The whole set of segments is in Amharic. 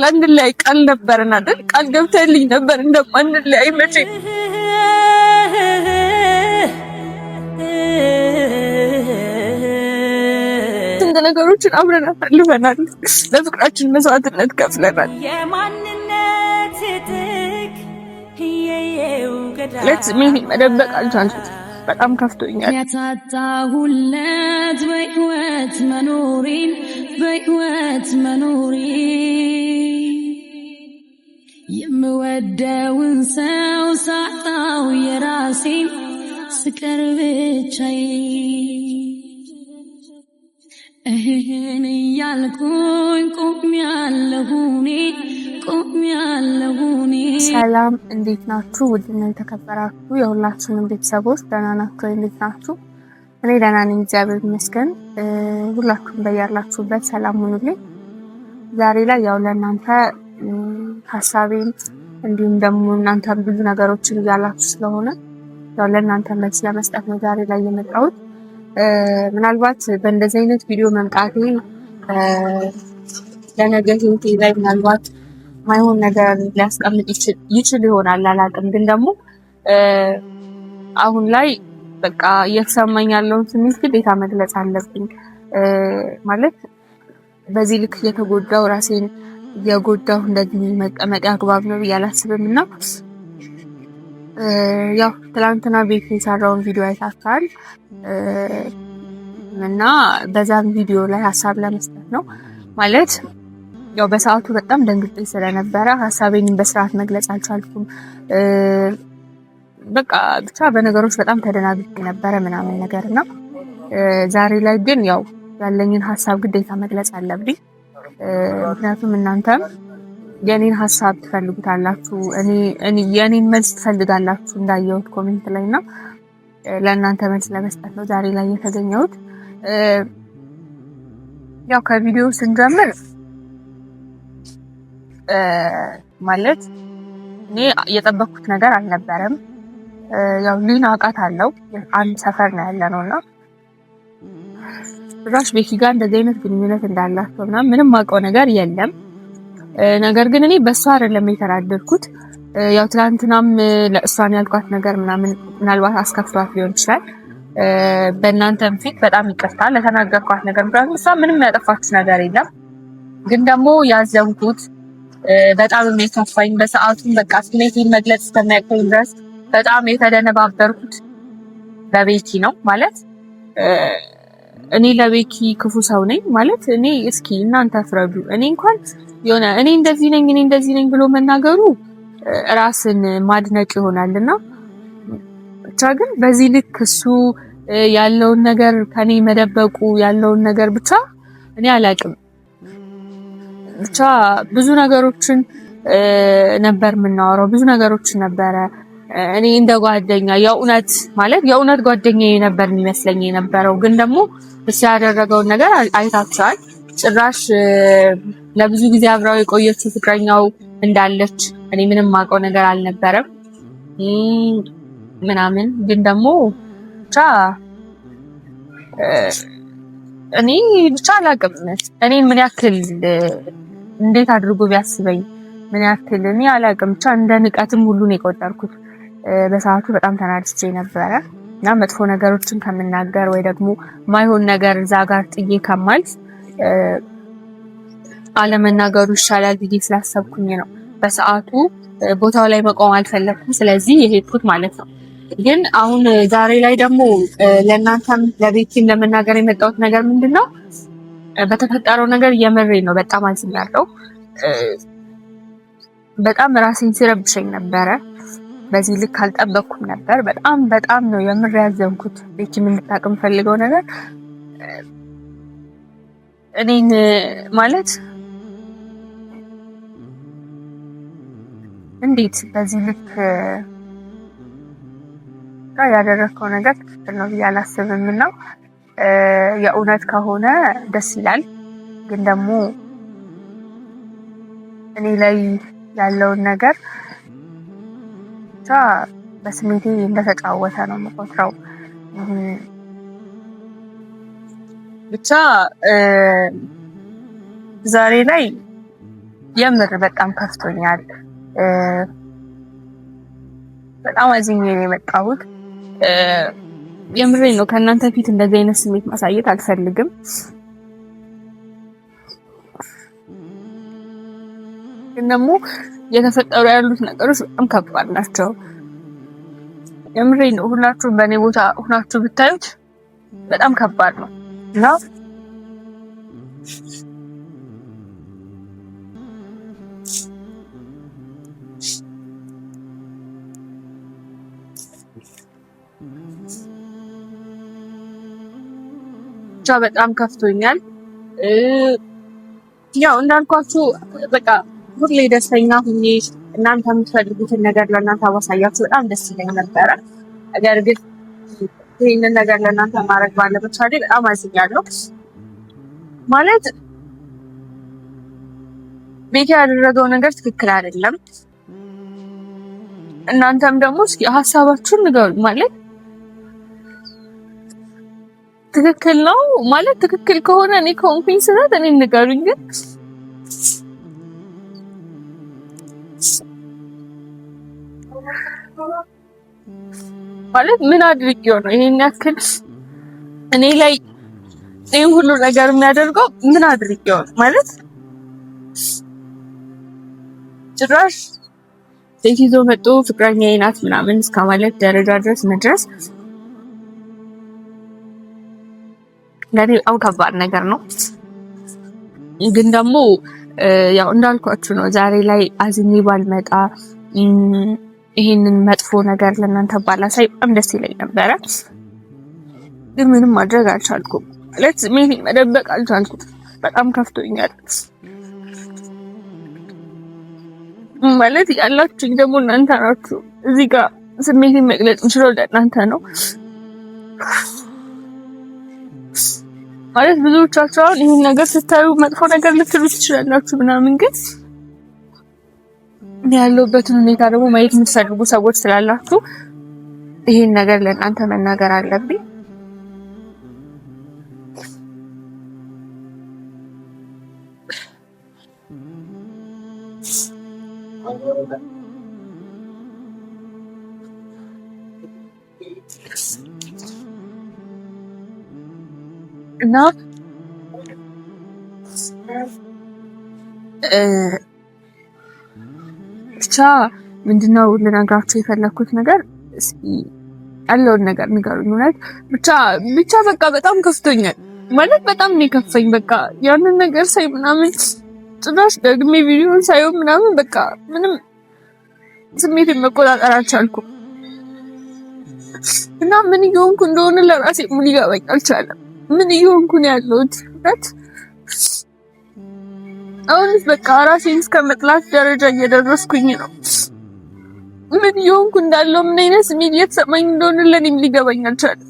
ለአንድ ላይ ቃል ነበርን አይደል? ቃል ገብተልኝ ነበር እንደማንለያይ መቼ ስንት ነገሮችን አብረን አሳልፈናል። ለፍቅራችን መስዋዕትነት ከፍለናል። የማንነት ትክ ለስሜን መደበቅ አልቻልኩት። በጣም ከፍቶኛል። ያታጣሁለት በህይወት መኖሬን የምወደውን ሰው ሳጣው የራሴን ስቀር ብቻዬን እህን እያልኩኝ ቆሜያለሁ። ሰላም እንዴት ናችሁ? ውድና የተከበራችሁ የሁላችንም ቤተሰቦች ደህና ናችሁ? እንዴት ናችሁ? እኔ ደህና ነኝ፣ እግዚአብሔር ይመስገን። ሁላችሁም በያላችሁበት ሰላም ሁኑልኝ። ዛሬ ላይ ያው ለእናንተ ሀሳቤን እንዲሁም ደግሞ እናንተ ብዙ ነገሮችን እያላችሁ ስለሆነ ያው ለእናንተ መልስ ለመስጠት ነው ዛሬ ላይ የመጣሁት። ምናልባት በእንደዚህ አይነት ቪዲዮ መምጣቴ ለነገ ህይወቴ ላይ ምናልባት ማይሆን ነገር ሊያስቀምጥ ይችል ይሆናል፣ አላውቅም። ግን ደግሞ አሁን ላይ በቃ እየተሰማኝ ያለውን ስሜት ግዴታ መግለጽ አለብኝ። ማለት በዚህ ልክ እየተጎዳው ራሴን እየጎዳው እንደዚህ መቀመጥ አግባብ ነው ብዬ አላስብም። እና ያው ትላንትና ቤት የሰራውን ቪዲዮ አይታችኋል እና በዛም ቪዲዮ ላይ ሀሳብ ለመስጠት ነው። ማለት ያው በሰዓቱ በጣም ደንግጬ ስለነበረ ሀሳቤን በስርዓት መግለጽ አልቻልኩም። በቃ ብቻ በነገሮች በጣም ተደናግጬ ነበረ ምናምን ነገር እና ዛሬ ላይ ግን ያው ያለኝን ሀሳብ ግዴታ መግለጽ አለብኝ። ምክንያቱም እናንተም የኔን ሀሳብ ትፈልጉታላችሁ፣ የኔን መልስ ትፈልጋላችሁ እንዳየሁት ኮሜንት ላይ እና ለእናንተ መልስ ለመስጠት ነው ዛሬ ላይ የተገኘሁት። ያው ከቪዲዮ ስንጀምር ማለት እኔ የጠበቅኩት ነገር አልነበረም። ያው ሊና አውቃታለሁ፣ አንድ ሰፈር ነው ያለነው እና ራሽ ቤኪ ጋር እንደዚህ አይነት ግንኙነት እንዳላቸው እና ምንም አውቀው ነገር የለም። ነገር ግን እኔ በሷ አይደለም የተናደድኩት። ያው ትናንትናም ለእሷን ያልኳት ነገር ምናልባት አስከፍቷት ሊሆን ይችላል። በእናንተም ፊት በጣም ይቅርታ ለተናገርኳት ነገር፣ ምክንያቱም እሷ ምንም ያጠፋችው ነገር የለም። ግን ደግሞ ያዘንኩት በጣም የሚከፋኝ በሰዓቱም በቃ ስሜቴን መግለጽ እስከሚያቅተኝ ድረስ በጣም የተደነባበርኩት በቤኪ ነው። ማለት እኔ ለቤኪ ክፉ ሰው ነኝ ማለት እኔ እስኪ እናንተ ፍረዱ። እኔ እንኳን የሆነ እኔ እንደዚህ ነኝ ብሎ መናገሩ ራስን ማድነቅ ይሆናልና ብቻ ግን በዚህ ልክ እሱ ያለውን ነገር ከኔ መደበቁ ያለውን ነገር ብቻ እኔ አላቅም። ብቻ ብዙ ነገሮችን ነበር የምናወራው፣ ብዙ ነገሮችን ነበረ። እኔ እንደ ጓደኛ የእውነት ጓደኛዬ ነበር የሚመስለኝ የነበረው። ግን ደግሞ እሱ ያደረገውን ነገር አይታችኋል። ጭራሽ ለብዙ ጊዜ አብራው የቆየችው ፍቅረኛው እንዳለች እኔ ምንም ማውቀው ነገር አልነበረም ምናምን። ግን ደግሞ ብቻ እኔ ብቻ አላውቅም እኔን ምን ያክል እንዴት አድርጎ ቢያስበኝ ምን ያክል እኔ አላውቅም። ብቻ እንደ ንቀትም ሁሉን የቆጠርኩት በሰዓቱ በጣም ተናድጄ ነበረ እና መጥፎ ነገሮችን ከምናገር ወይ ደግሞ ማይሆን ነገር እዛ ጋር ጥዬ ከማልፍ አለመናገሩ ይሻላል ብዬ ስላሰብኩኝ ነው በሰዓቱ ቦታው ላይ መቆም አልፈለኩም። ስለዚህ የሄድኩት ማለት ነው። ግን አሁን ዛሬ ላይ ደግሞ ለእናንተም ለቤኪም ለመናገር የመጣሁት ነገር ምንድነው፣ በተፈጠረው ነገር የምሬ ነው። በጣም አዝኛለሁ። በጣም ራሴን ሲረብሸኝ ነበረ። በዚህ ልክ አልጠበቅኩም ነበር። በጣም ነው የምር ያዘንኩት። ቤኪም እንድታውቅ ፈልገው ነገር እኔን ማለት እንዴት በዚህ ልክ ያደረከው ነገር ትክክል ነው ብዬ አላስብም። እና የእውነት ከሆነ ደስ ይላል። ግን ደግሞ እኔ ላይ ያለውን ነገር ብቻ በስሜቴ እንደተጫወተ ነው የምቆጥረው። ብቻ ዛሬ ላይ የምር በጣም ከፍቶኛል። በጣም አዝኜ ነው የመጣሁት። የምሬን ነው። ከእናንተ ፊት እንደዚህ አይነት ስሜት ማሳየት አልፈልግም። ግን ደግሞ የተፈጠሩ ያሉት ነገሮች በጣም ከባድ ናቸው። የምሬን ነው። ሁላችሁም በእኔ ቦታ ሁላችሁ ብታዩት በጣም ከባድ ነው እና በጣም ከፍቶኛል። ያው እንዳልኳችሁ በቃ ሁሌ ደስተኛ ሁኜ እናንተ የምትፈልጉትን ነገር ለእናንተ አዋሳያችሁ በጣም ደስ ይለኝ ነበረ። ነገር ግን ይህንን ነገር ለእናንተ ማድረግ ባለመቻሌ በጣም አዝኛለሁ። ማለት ቤት ያደረገው ነገር ትክክል አይደለም። እናንተም ደግሞ እስኪ ሀሳባችሁን ንገሩኝ። ማለት ትክክል ነው ማለት ትክክል ከሆነ እኔ ከሆንኩኝ ስህተት እኔ ንገሩኝ። ግን ማለት ምን አድርጌው ነው ይሄን ያክል እኔ ላይ ይሄን ሁሉ ነገር የሚያደርገው? ምን አድርጌው ነው ማለት ጭራሽ ሴት ይዞ መጥቶ ፍቅረኛዬ ናት ምናምን እስከ ማለት ደረጃ ድረስ መድረስ ለኔ በጣም ከባድ ነገር ነው። ግን ደግሞ ያው እንዳልኳችሁ ነው። ዛሬ ላይ አዝኜ ባልመጣ ይሄንን መጥፎ ነገር ለእናንተ ባላሳይ በጣም ደስ ይለኝ ነበረ። ግን ምንም ማድረግ አልቻልኩም። ማለት ስሜቴን መደበቅ አልቻልኩም። በጣም ከፍቶኛል። ማለት ያላችሁኝ ደግሞ እናንተ ናችሁ። እዚህ ጋር ስሜቴን መግለጽ እንችላለን ለእናንተ ነው። ማለት ብዙዎቻችሁ አሁን ይሄን ነገር ስታዩ መጥፎ ነገር ልትሉ ትችላላችሁ ምናምን፣ ግን ያለሁበትን ሁኔታ ደግሞ ማየት የምትፈልጉ ሰዎች ስላላችሁ ይሄን ነገር ለእናንተ መናገር አለብኝ። እና ብቻ ምንድነው ልነግራችሁ የፈለኩት ነገር እስኪ ያለውን ነገር ንገሩኝ። ማለት ብቻ በቃ በጣም ከፍቶኛል። ማለት በጣም ነው የከፈኝ። በቃ ያንን ነገር ሳይ ምናምን ጭራሽ ደግሜ ቪዲዮን ሳይው ምናምን በቃ ምንም ስሜቴን መቆጣጠር አልቻልኩም። እና ምን እየሆንኩ እንደሆነ ለራሴ ምን ሊገባኝ አልቻለም። ምን እየሆንኩ ነው ያለሁት? አሁንስ በቃ ራሴን እስከ መጥላት ደረጃ እየደረስኩኝ ነው። ምን እየሆንኩ እንዳለው ምን አይነት ስሜት እየተሰማኝ እንደሆነ ለኔም ሊገባኝ አልቻለም።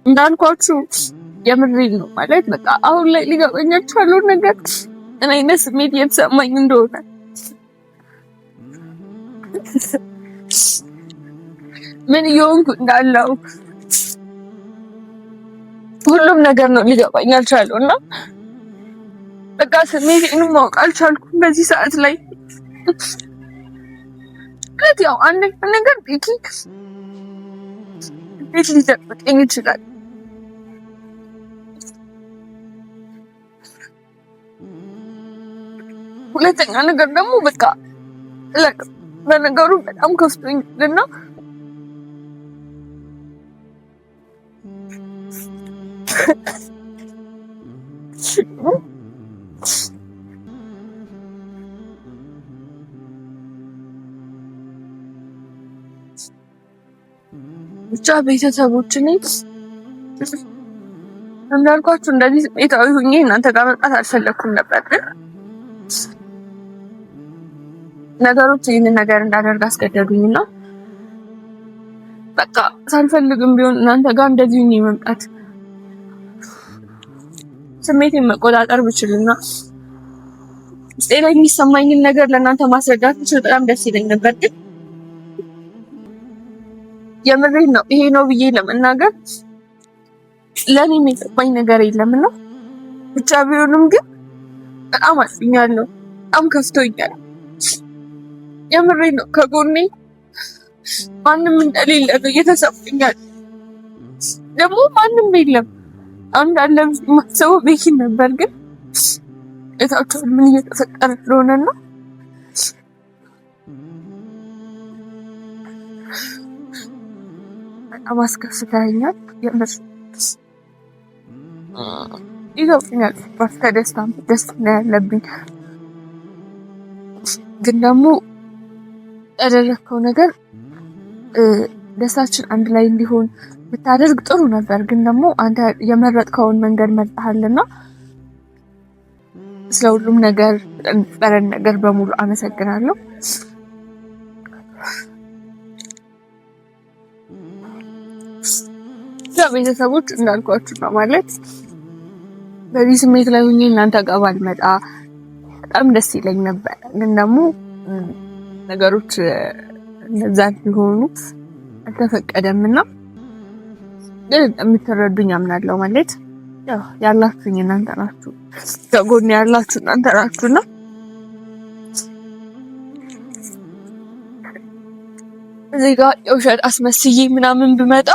እንዳልኳችሁ የምሬን ነው። ማለት በቃ አሁን ላይ ሊገባኝ አልቻለው ነገር ምን አይነት ስሜት እየተሰማኝ እንደሆነ ምን እየሆንኩ እንዳለው ሁሉም ነገር ነው ሊገባኝ አልቻለው እና በቃ ስሜቴን ማወቅ አልቻልኩም በዚህ ሰዓት ላይ። ያው አንድ ነገር ቤት ሊጠብቀኝ ይችላል። ሁለተኛ ነገር ደግሞ በቃ በነገሩ በጣም ከፍቶኛልና ብቻ ቤተሰቦችን እንዳልኳችሁ እንደዚህ ስሜታዊ ሆኜ እናንተ ጋር መምጣት አልፈለኩም ነበር። ነገሮች ይህንን ነገር እንዳደርግ አስገደዱኝና በቃ ሳልፈልግም ቢሆን እናንተ ጋር እንደዚህ ሆኜ መምጣት ስሜቴን መቆጣጠር ብችልና ውስጤ ላይ የሚሰማኝን ነገር ለእናንተ ማስረዳት ብችል በጣም ደስ ይለኝ ነበር። ግን የምሬን ነው። ይሄ ነው ብዬ ለመናገር ለኔ የሚጠቅመኝ ነገር የለምና ብቻ ቢሆንም ግን በጣም አዝኛለሁ። በጣም ከፍቶኛል። የምሬ ነው። ከጎኔ ማንም እንደሌለ ነው እየተሰማኛል። ደግሞ ማንም የለም። አንድ አለ ማሰቡ ቤኪን ነበር፣ ግን እታቸው ምን እየተፈጠረ እንደሆነና በጣም አስከፍተኸኛል። የምር ይዘውኛል። ከደስታ ያለብኝ ግን ደግሞ ያደረግከው ነገር ደስታችን አንድ ላይ እንዲሆን ብታደርግ ጥሩ ነበር። ግን ደግሞ አንተ የመረጥከውን መንገድ መርጠሃልና ስለ ሁሉም ነገር በረን ነገር በሙሉ አመሰግናለሁ። ቤተሰቦች እንዳልኳችሁ ነው ማለት በዚህ ስሜት ላይ ሆኜ እናንተ ጋር ባልመጣ በጣም ደስ ይለኝ ነበር። ግን ደግሞ ነገሮች እነዛ ሊሆኑ አልተፈቀደምና ግን የምትረዱኝ አምናለሁ። ማለት ያው ያላችሁኝ እናንተ ናችሁ፣ ከጎኔ ያላችሁ እናንተ ናችሁና እዚህ ጋር የውሸት አስመስዬ ምናምን ብመጣ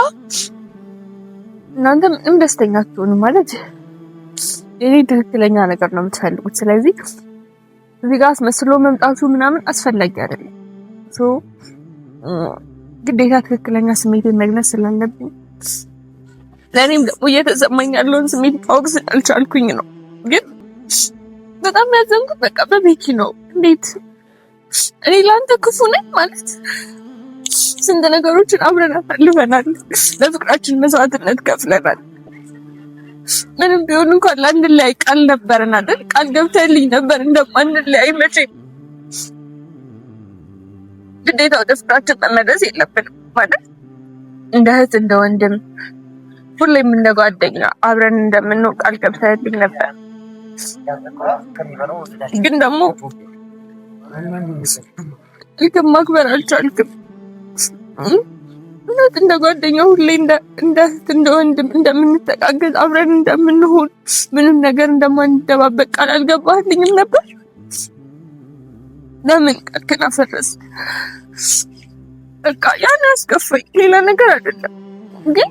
እናንተ ምንም ደስተኛ አትሆኑም። ማለት የኔ ትክክለኛ ነገር ነው የምትፈልጉት። ስለዚህ እዚህ ጋር አስመስሎ መምጣቱ ምናምን አስፈላጊ አይደለም። ግዴታ ትክክለኛ ስሜቴን መግለጽ ስላለብኝ ለእኔም ደግሞ እየተሰማኝ ያለውን ስሜት ማወቅ ስላልቻልኩኝ ነው። ግን በጣም ያዘንኩት በቃ በቤኪ ነው። እንዴት እኔ ለአንተ ክፉ ነኝ ማለት? ስንት ነገሮችን አብረን አሳልፈናል። ለፍቅራችን መስዋዕትነት ከፍለናል። ምንም ቢሆን እንኳን ላንለያይ ቃል ነበረን አይደል? ቃል ገብተህልኝ ነበር እንደማንለያይ። መቼ ግዴታ ወደ ፍቅራችን መመለስ የለብንም ማለት እንደ እህት እንደ ወንድም ሁሌም እንደ ጓደኛ አብረን እንደምንሆን ቃል ገብተህልኝ ነበር። ግን ደግሞ ልክም ማክበር አልቻልክም። እውነት እንደ ጓደኛ ሁሌ እንደ እህት እንደ ወንድም እንደምንተጋገዝ አብረን እንደምንሆን ምንም ነገር እንደማንደባበቅ ቃል አልገባህልኝም ነበር? ለምን ቃልህን አፈረስክ? በቃ ያን ያስከፋኝ ሌላ ነገር አይደለም። ግን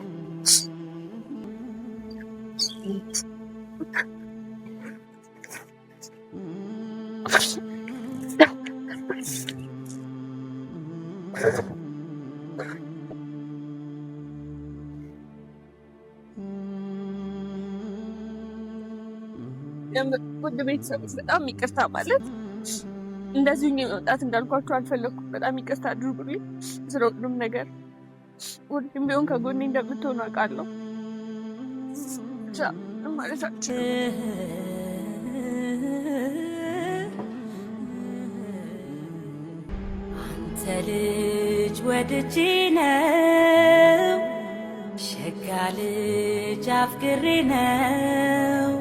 ውድ ቤተሰቦች በጣም ይቅርታ ማለት እንደዚሁ መምጣት እንዳልኳችሁ አልፈለኩም። በጣም ይቅርታ አድርጉልኝ ስለ ሁሉም ነገር። ሁሉም ቢሆን ከጎኔ እንደምትሆኑ አውቃለሁ። ብቻ ማለታችን አንተ ልጅ ወድጄ ነው ሸጋ ልጅ አፍቅሬ ነው